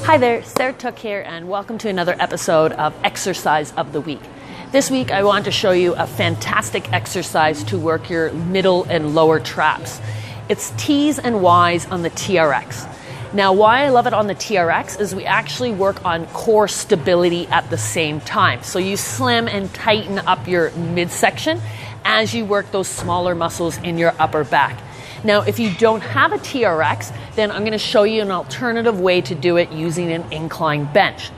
Hi there, Tooke here, and welcome to another episode of Exercise of the Week. This week I want to show you a fantastic exercise to work your middle and lower traps. It's T's and Y's on the TRX. Now, why I love it on the TRX is we actually work on core stability at the same time. So you slim and tighten up your midsection as you work those smaller muscles in your upper back. Now, if you don't have a TRX, then I'm going to show you an alternative way to do it using an incline bench.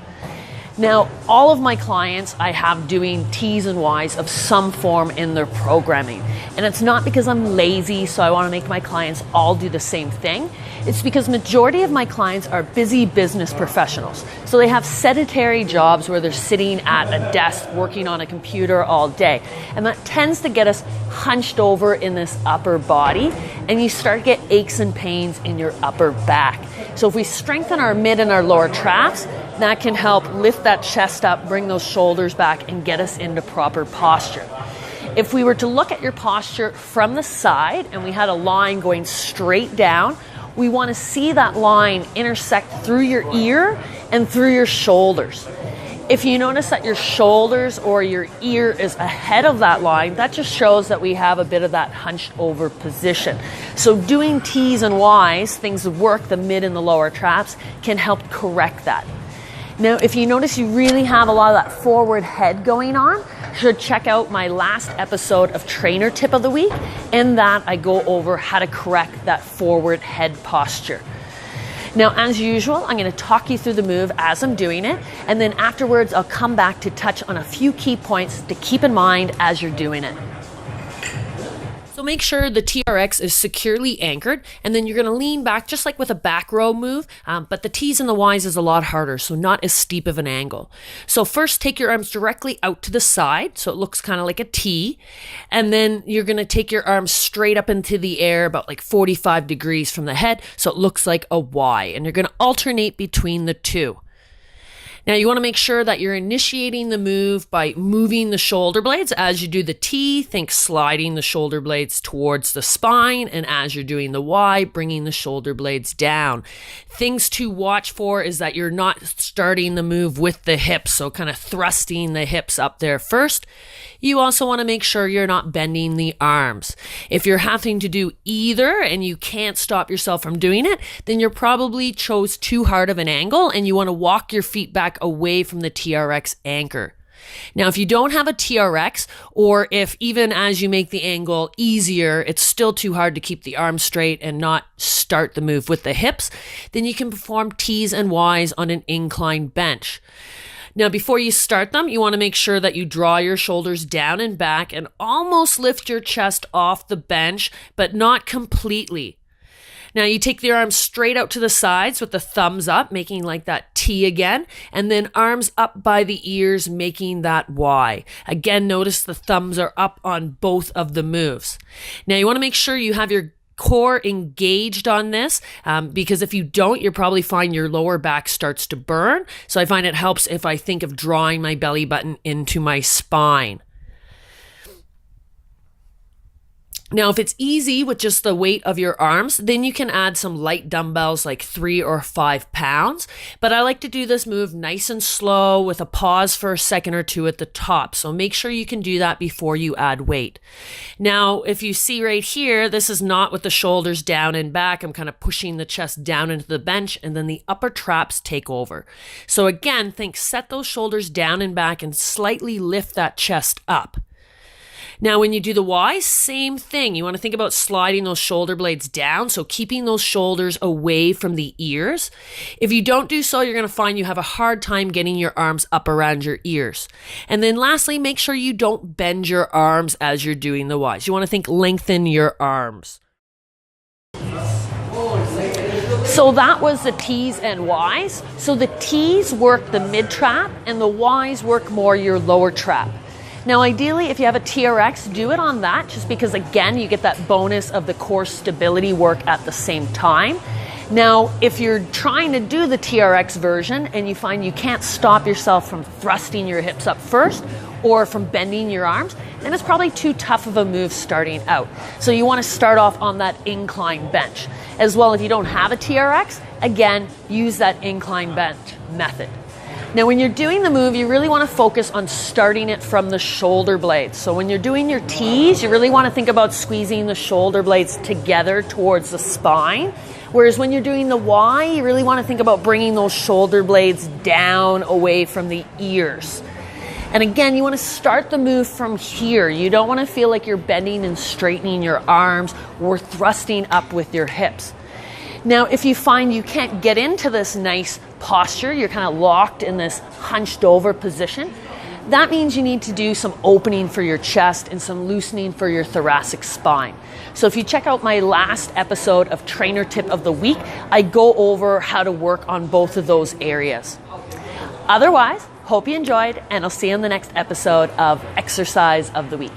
Now, all of my clients I have doing T's and Y's of some form in their programming. And it's not because I'm lazy, so I want to make my clients all do the same thing. It's because majority of my clients are busy business professionals. So they have sedentary jobs where they're sitting at a desk working on a computer all day. And that tends to get us hunched over in this upper body, and you start to get aches and pains in your upper back. So if we strengthen our mid and our lower traps, that can help lift that chest up, bring those shoulders back, and get us into proper posture. If we were to look at your posture from the side and we had a line going straight down, we want to see that line intersect through your ear and through your shoulders. If you notice that your shoulders or your ear is ahead of that line, that just shows that we have a bit of that hunched over position. So doing T's and Y's, things that work the mid and the lower traps, can help correct that. Now, if you notice you really have a lot of that forward head going on, you should check out my last episode of Trainer Tip of the Week. In that, I go over how to correct that forward head posture. Now, as usual, I'm going to talk you through the move as I'm doing it, and then afterwards, I'll come back to touch on a few key points to keep in mind as you're doing it. So make sure the TRX is securely anchored, and then you're going to lean back just like with a back row move, but the T's and the Y's is a lot harder, so not as steep of an angle. So first, take your arms directly out to the side, so it looks kind of like a T, and then you're going to take your arms straight up into the air about like 45 degrees from the head, so it looks like a Y, and you're going to alternate between the two. Now, you want to make sure that you're initiating the move by moving the shoulder blades. As you do the T, think sliding the shoulder blades towards the spine. And as you're doing the Y, bringing the shoulder blades down. Things to watch for is that you're not starting the move with the hips, so kind of thrusting the hips up there first. You also want to make sure you're not bending the arms. If you're having to do either and you can't stop yourself from doing it, then you're probably chose too hard of an angle and you want to walk your feet back away from the TRX anchor. Now, if you don't have a TRX, or if even as you make the angle easier, it's still too hard to keep the arms straight and not start the move with the hips, then you can perform T's and Y's on an incline bench. Now, before you start them, you want to make sure that you draw your shoulders down and back and almost lift your chest off the bench, but not completely. Now, you take the arms straight out to the sides with the thumbs up, making like that T again, and then arms up by the ears, making that Y. Again, notice the thumbs are up on both of the moves. Now, you want to make sure you have your core engaged on this, because if you don't, you'll probably find your lower back starts to burn. So I find it helps if I think of drawing my belly button into my spine. Now, if it's easy with just the weight of your arms, then you can add some light dumbbells like 3 or 5 pounds. But I like to do this move nice and slow with a pause for a second or two at the top. So make sure you can do that before you add weight. Now, if you see right here, this is not with the shoulders down and back. I'm kind of pushing the chest down into the bench, and then the upper traps take over. So again, set those shoulders down and back and slightly lift that chest up. Now, when you do the Y, same thing. You want to think about sliding those shoulder blades down, so keeping those shoulders away from the ears. If you don't do so, you're going to find you have a hard time getting your arms up around your ears. And then lastly, make sure you don't bend your arms as you're doing the Ys. You want to think lengthen your arms. So that was the T's and Y's. So the T's work the mid trap and the Y's work more your lower trap. Now, ideally, if you have a TRX, do it on that, just because, again, you get that bonus of the core stability work at the same time. Now, if you're trying to do the TRX version and you find you can't stop yourself from thrusting your hips up first, or from bending your arms, then it's probably too tough of a move starting out. So you want to start off on that incline bench. As well, if you don't have a TRX, again, use that incline bench method. Now, when you're doing the move, you really want to focus on starting it from the shoulder blades. So when you're doing your T's, you really want to think about squeezing the shoulder blades together towards the spine. Whereas when you're doing the Y, you really want to think about bringing those shoulder blades down away from the ears. And again, you want to start the move from here. You don't want to feel like you're bending and straightening your arms or thrusting up with your hips. Now, if you find you can't get into this nice posture, you're kind of locked in this hunched over position, that means you need to do some opening for your chest and some loosening for your thoracic spine. So if you check out my last episode of Trainer Tip of the Week, I go over how to work on both of those areas. Otherwise, hope you enjoyed, and I'll see you in the next episode of Exercise of the Week.